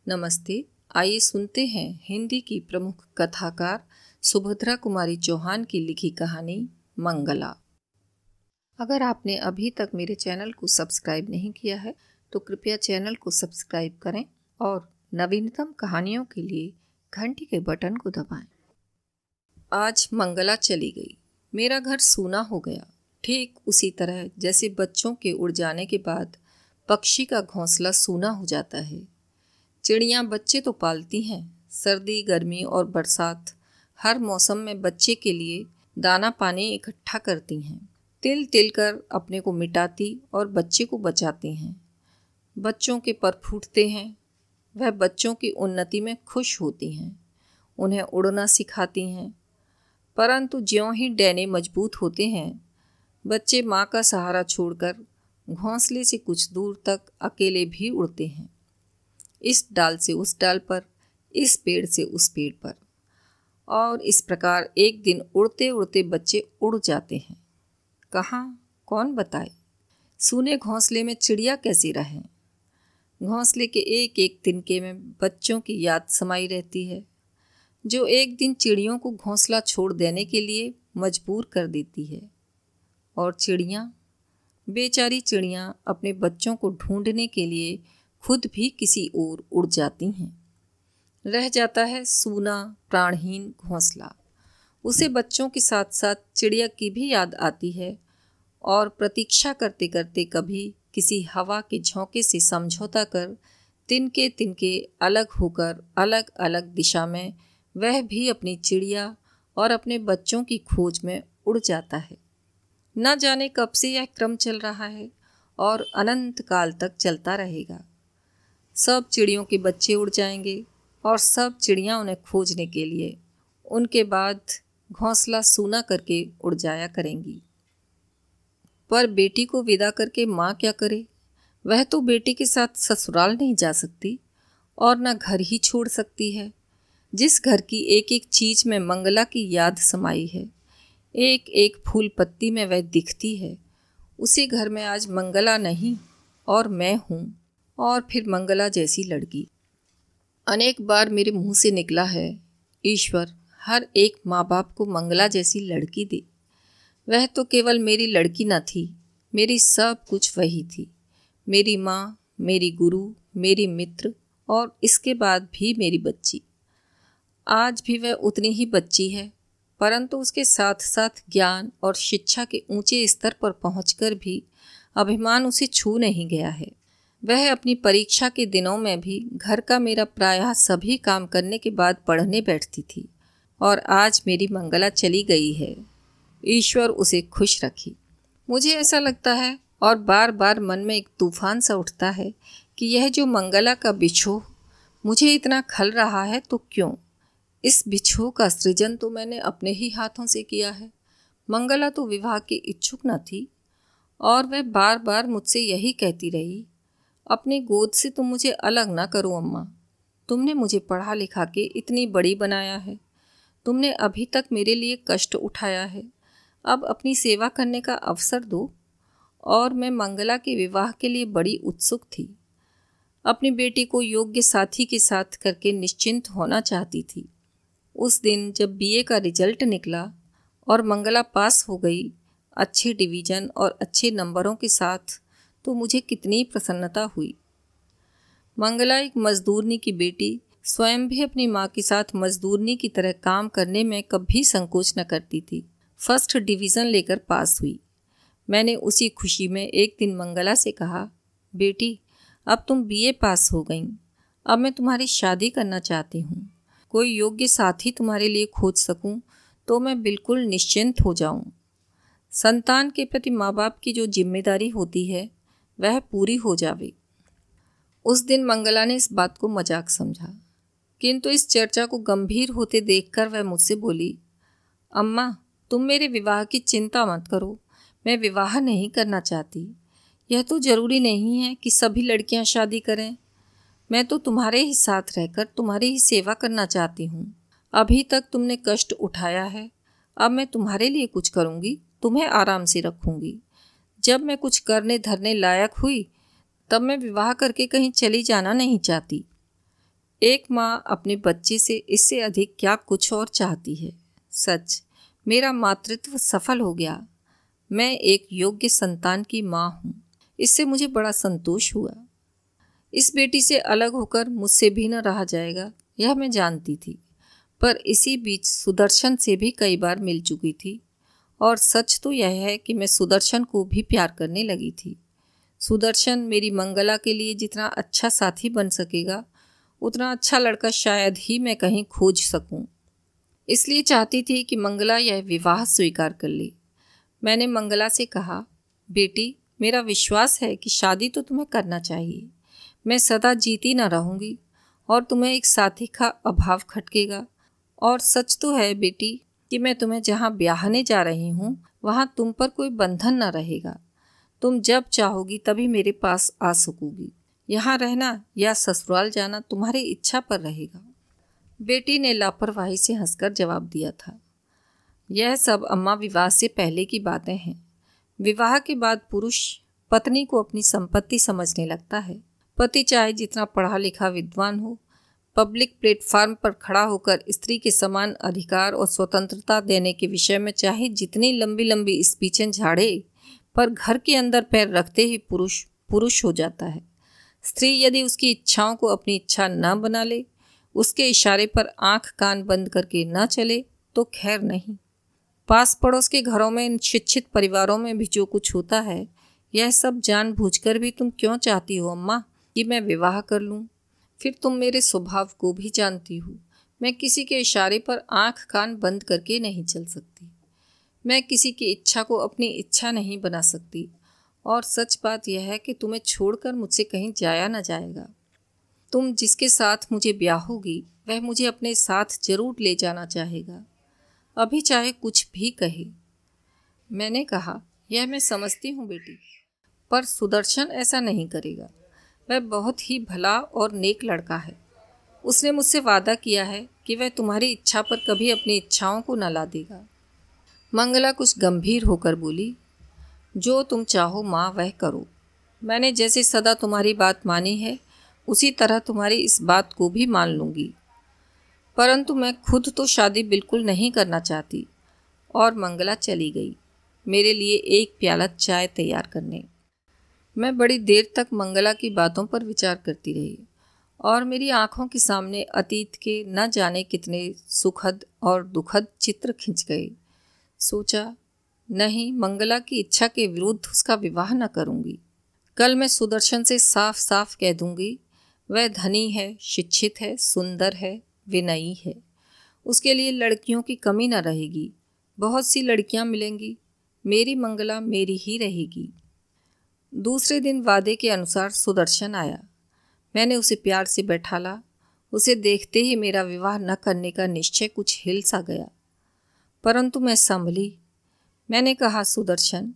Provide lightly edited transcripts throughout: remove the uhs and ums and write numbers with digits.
नमस्ते। आइए सुनते हैं हिंदी की प्रमुख कथाकार सुभद्रा कुमारी चौहान की लिखी कहानी मंगला। अगर आपने अभी तक मेरे चैनल को सब्सक्राइब नहीं किया है तो कृपया चैनल को सब्सक्राइब करें और नवीनतम कहानियों के लिए घंटी के बटन को दबाएं। आज मंगला चली गई। मेरा घर सूना हो गया, ठीक उसी तरह जैसे बच्चों के उड़ जाने के बाद पक्षी का घोंसला सूना हो जाता है। चिड़ियाँ बच्चे तो पालती हैं, सर्दी, गर्मी और बरसात हर मौसम में बच्चे के लिए दाना पानी इकट्ठा करती हैं, तिल तिल कर अपने को मिटाती और बच्चे को बचाती हैं। बच्चों के पर फूटते हैं, वह बच्चों की उन्नति में खुश होती हैं, उन्हें उड़ना सिखाती हैं। परंतु ज्यों ही डैने मजबूत होते हैं, बच्चे माँ का सहारा छोड़कर घोंसले से कुछ दूर तक अकेले भी उड़ते हैं, इस डाल से उस डाल पर, इस पेड़ से उस पेड़ पर। और इस प्रकार एक दिन उड़ते उड़ते बच्चे उड़ जाते हैं। कहाँ, कौन बताए? सूने घोंसले में चिड़िया कैसी रहें? घोंसले के एक एक तिनके में बच्चों की याद समाई रहती है, जो एक दिन चिड़ियों को घोंसला छोड़ देने के लिए मजबूर कर देती है। और चिड़ियाँ, बेचारी चिड़ियाँ अपने बच्चों को ढूंढने के लिए खुद भी किसी ओर उड़ जाती हैं। रह जाता है सूना प्राणहीन घोंसला। उसे बच्चों के साथ साथ चिड़िया की भी याद आती है और प्रतीक्षा करते करते कभी किसी हवा के झोंके से समझौता कर तिनके तिनके अलग होकर अलग अलग दिशा में वह भी अपनी चिड़िया और अपने बच्चों की खोज में उड़ जाता है। न जाने कब से यह क्रम चल रहा है और अनंत काल तक चलता रहेगा। सब चिड़ियों के बच्चे उड़ जाएंगे और सब चिड़ियाँ उन्हें खोजने के लिए उनके बाद घोंसला सूना करके उड़ जाया करेंगी। पर बेटी को विदा करके माँ क्या करे? वह तो बेटी के साथ ससुराल नहीं जा सकती और न घर ही छोड़ सकती है। जिस घर की एक एक चीज़ में मंगला की याद समाई है, एक एक फूल पत्ती में वह दिखती है, उसी घर में आज मंगला नहीं और मैं हूँ, और फिर मंगला जैसी लड़की। अनेक बार मेरे मुंह से निकला है, ईश्वर हर एक माँ बाप को मंगला जैसी लड़की दे। वह तो केवल मेरी लड़की न थी, मेरी सब कुछ वही थी। मेरी माँ, मेरी गुरु, मेरी मित्र और इसके बाद भी मेरी बच्ची। आज भी वह उतनी ही बच्ची है, परंतु उसके साथ साथ ज्ञान और शिक्षा के ऊंचे स्तर पर पहुंचकर भी अभिमान उसे छू नहीं गया है। वह अपनी परीक्षा के दिनों में भी घर का मेरा प्रायः सभी काम करने के बाद पढ़ने बैठती थी, और आज मेरी मंगला चली गई है। ईश्वर उसे खुश रखी। मुझे ऐसा लगता है और बार बार मन में एक तूफान सा उठता है कि यह जो मंगला का बिछोह मुझे इतना खल रहा है तो क्यों? इस बिछोह का सृजन तो मैंने अपने ही हाथों से किया है। मंगला तो विवाह की इच्छुक न थी और वह बार बार मुझसे यही कहती रही, अपनी गोद से तुम मुझे अलग ना करो अम्मा। तुमने मुझे पढ़ा लिखा के इतनी बड़ी बनाया है, तुमने अभी तक मेरे लिए कष्ट उठाया है, अब अपनी सेवा करने का अवसर दो। और मैं मंगला के विवाह के लिए बड़ी उत्सुक थी। अपनी बेटी को योग्य साथी के साथ करके निश्चिंत होना चाहती थी। उस दिन जब बीए का रिजल्ट निकला और मंगला पास हो गई अच्छे डिवीज़न और अच्छे नंबरों के साथ, तो मुझे कितनी प्रसन्नता हुई। मंगला एक मजदूरनी की बेटी स्वयं भी अपनी माँ के साथ मजदूरनी की तरह काम करने में कभी संकोच न करती थी। फर्स्ट डिवीज़न लेकर पास हुई। मैंने उसी खुशी में एक दिन मंगला से कहा, बेटी अब तुम बीए पास हो गई, अब मैं तुम्हारी शादी करना चाहती हूँ। कोई योग्य साथी तुम्हारे लिए खोज सकूँ तो मैं बिल्कुल निश्चिंत हो जाऊँ। संतान के प्रति माँ बाप की जो जिम्मेदारी होती है वह पूरी हो जावे। उस दिन मंगला ने इस बात को मजाक समझा, किंतु इस चर्चा को गंभीर होते देखकर वह मुझसे बोली, अम्मा तुम मेरे विवाह की चिंता मत करो, मैं विवाह नहीं करना चाहती। यह तो जरूरी नहीं है कि सभी लड़कियां शादी करें। मैं तो तुम्हारे ही साथ रहकर तुम्हारी ही सेवा करना चाहती हूँ। अभी तक तुमने कष्ट उठाया है, अब मैं तुम्हारे लिए कुछ करूँगी, तुम्हें आराम से रखूँगी। जब मैं कुछ करने धरने लायक हुई तब मैं विवाह करके कहीं चली जाना नहीं चाहती। एक माँ अपने बच्चे से इससे अधिक क्या कुछ और चाहती है। सच, मेरा मातृत्व सफल हो गया। मैं एक योग्य संतान की माँ हूँ। इससे मुझे बड़ा संतोष हुआ। इस बेटी से अलग होकर मुझसे भी न रहा जाएगा, यह मैं जानती थी। पर इसी बीच सुदर्शन से भी कई बार मिल चुकी थी और सच तो यह है कि मैं सुदर्शन को भी प्यार करने लगी थी। सुदर्शन मेरी मंगला के लिए जितना अच्छा साथी बन सकेगा, उतना अच्छा लड़का शायद ही मैं कहीं खोज सकूं। इसलिए चाहती थी कि मंगला यह विवाह स्वीकार कर ले। मैंने मंगला से कहा, बेटी, मेरा विश्वास है कि शादी तो तुम्हें करना चाहिए। मैं सदा जीती न रहूँगी और तुम्हें एक साथी का अभाव खटकेगा। और सच तो है बेटी कि मैं तुम्हें जहाँ ब्याहने जा रही हूँ वहाँ तुम पर कोई बंधन न रहेगा। तुम जब चाहोगी तभी मेरे पास आ सकोगी। यहाँ रहना या ससुराल जाना तुम्हारी इच्छा पर रहेगा। बेटी ने लापरवाही से हंसकर जवाब दिया था, यह सब अम्मा विवाह से पहले की बातें हैं। विवाह के बाद पुरुष पत्नी को अपनी संपत्ति समझने लगता है। पति चाहे जितना पढ़ा लिखा विद्वान हो, पब्लिक प्लेटफॉर्म पर खड़ा होकर स्त्री के समान अधिकार और स्वतंत्रता देने के विषय में चाहे जितनी लंबी लंबी स्पीचें झाड़े, पर घर के अंदर पैर रखते ही पुरुष हो जाता है। स्त्री यदि उसकी इच्छाओं को अपनी इच्छा न बना ले, उसके इशारे पर आंख कान बंद करके न चले, तो खैर नहीं। पास पड़ोस के घरों में, शिक्षित परिवारों में भी जो कुछ होता है, यह सब जानबूझकर भी तुम क्यों चाहती हो अम्मा कि मैं विवाह कर लूं? फिर तुम मेरे स्वभाव को भी जानती हो। मैं किसी के इशारे पर आंख कान बंद करके नहीं चल सकती। मैं किसी की इच्छा को अपनी इच्छा नहीं बना सकती। और सच बात यह है कि तुम्हें छोड़कर मुझसे कहीं जाया न जाएगा। तुम जिसके साथ मुझे ब्याहोगी वह मुझे अपने साथ जरूर ले जाना चाहेगा, अभी चाहे कुछ भी कहे। मैंने कहा, यह मैं समझती हूँ बेटी, पर सुदर्शन ऐसा नहीं करेगा। वह बहुत ही भला और नेक लड़का है। उसने मुझसे वादा किया है कि वह तुम्हारी इच्छा पर कभी अपनी इच्छाओं को न ला देगा। मंगला कुछ गंभीर होकर बोली, जो तुम चाहो माँ वह करो। मैंने जैसे सदा तुम्हारी बात मानी है, उसी तरह तुम्हारी इस बात को भी मान लूँगी। परंतु मैं खुद तो शादी बिल्कुल नहीं करना चाहती। और मंगला चली गई मेरे लिए एक प्याला चाय तैयार करने। मैं बड़ी देर तक मंगला की बातों पर विचार करती रही और मेरी आंखों के सामने अतीत के न जाने कितने सुखद और दुखद चित्र खिंच गए। सोचा, नहीं, मंगला की इच्छा के विरुद्ध उसका विवाह न करूंगी। कल मैं सुदर्शन से साफ साफ कह दूंगी, वह धनी है, शिक्षित है, सुंदर है, विनयी है। उसके लिए लड़कियों की कमी न रहेगी। बहुत सी लड़कियां मिलेंगी, मेरी मंगला मेरी ही रहेगी। दूसरे दिन वादे के अनुसार सुदर्शन आया। मैंने उसे प्यार से बैठाला। उसे देखते ही मेरा विवाह न करने का निश्चय कुछ हिल सा गया, परंतु मैं संभली। मैंने कहा, सुदर्शन,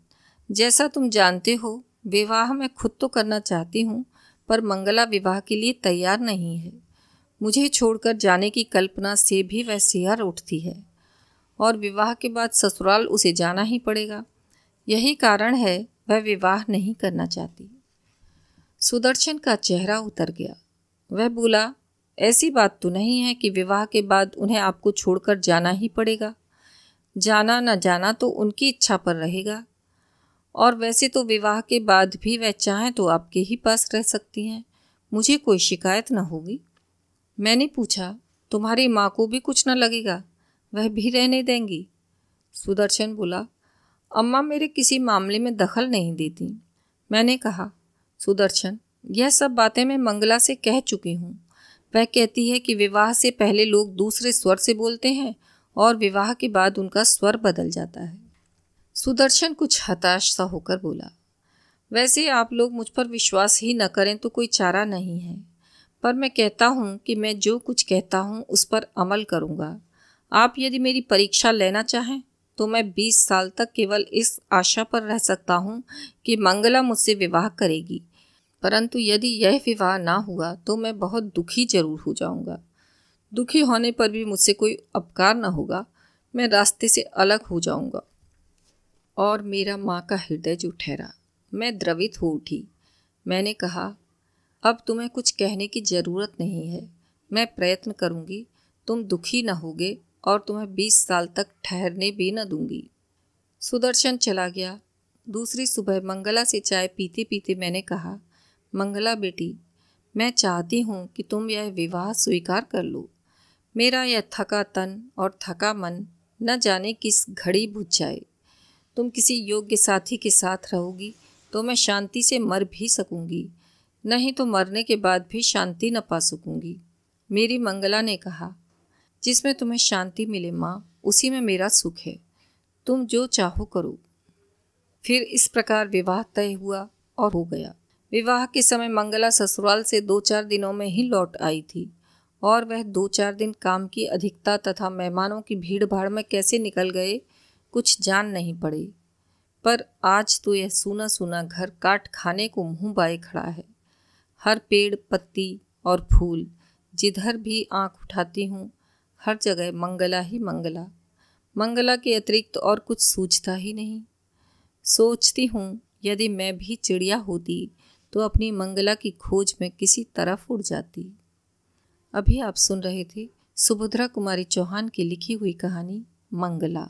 जैसा तुम जानते हो, विवाह मैं खुद तो करना चाहती हूँ, पर मंगला विवाह के लिए तैयार नहीं है। मुझे छोड़कर जाने की कल्पना से भी वह सिहर उठती है और विवाह के बाद ससुराल उसे जाना ही पड़ेगा। यही कारण है वह विवाह नहीं करना चाहती। सुदर्शन का चेहरा उतर गया। वह बोला, ऐसी बात तो नहीं है कि विवाह के बाद उन्हें आपको छोड़कर जाना ही पड़ेगा। जाना न जाना तो उनकी इच्छा पर रहेगा। और वैसे तो विवाह के बाद भी वह चाहें तो आपके ही पास रह सकती हैं। मुझे कोई शिकायत न होगी। मैंने पूछा, तुम्हारी माँ को भी कुछ न लगेगा? वह भी रहने देंगी? सुदर्शन बोला, अम्मा मेरे किसी मामले में दखल नहीं देती। मैंने कहा, सुदर्शन, यह सब बातें मैं मंगला से कह चुकी हूँ। वह कहती है कि विवाह से पहले लोग दूसरे स्वर से बोलते हैं और विवाह के बाद उनका स्वर बदल जाता है। सुदर्शन कुछ हताश सा होकर बोला, वैसे आप लोग मुझ पर विश्वास ही न करें तो कोई चारा नहीं है, पर मैं कहता हूँ कि मैं जो कुछ कहता हूँ उस पर अमल करूँगा। आप यदि मेरी परीक्षा लेना चाहें तो मैं 20 साल तक केवल इस आशा पर रह सकता हूँ कि मंगला मुझसे विवाह करेगी, परंतु यदि यह विवाह ना हुआ तो मैं बहुत दुखी जरूर हो जाऊँगा। दुखी होने पर भी मुझसे कोई अपकार न होगा, मैं रास्ते से अलग हो जाऊँगा। और मेरा माँ का हृदय जो ठहरा, मैं द्रवित हो उठी। मैंने कहा, अब तुम्हें कुछ कहने की ज़रूरत नहीं है। मैं प्रयत्न करूंगी, तुम दुखी न होगे और तुम्हें 20 साल तक ठहरने भी न दूंगी। सुदर्शन चला गया। दूसरी सुबह मंगला से चाय पीते पीते मैंने कहा, मंगला बेटी, मैं चाहती हूँ कि तुम यह विवाह स्वीकार कर लो। मेरा यह थका तन और थका मन न जाने किस घड़ी बुझ जाए। तुम किसी योग्य साथी के साथ रहोगी तो मैं शांति से मर भी सकूंगी, नहीं तो मरने के बाद भी शांति न पा सकूंगी। मेरी मंगला ने कहा, जिसमें तुम्हें शांति मिले माँ, उसी में मेरा सुख है। तुम जो चाहो करो। फिर इस प्रकार विवाह तय हुआ और हो गया। विवाह के समय मंगला ससुराल से 2-4 दिनों में ही लौट आई थी और वह 2-4 दिन काम की अधिकता तथा मेहमानों की भीड़ भाड़ में कैसे निकल गए कुछ जान नहीं पड़े। पर आज तो यह सूना सूना घर काट खाने को मुंह बाए खड़ा है। हर पेड़ पत्ती और फूल, जिधर भी आंख उठाती हूँ, हर जगह मंगला ही मंगला। मंगला के अतिरिक्त और कुछ सूझता ही नहीं। सोचती हूँ यदि मैं भी चिड़िया होती तो अपनी मंगला की खोज में किसी तरफ उड़ जाती। अभी आप सुन रहे थे सुभद्रा कुमारी चौहान की लिखी हुई कहानी मंगला।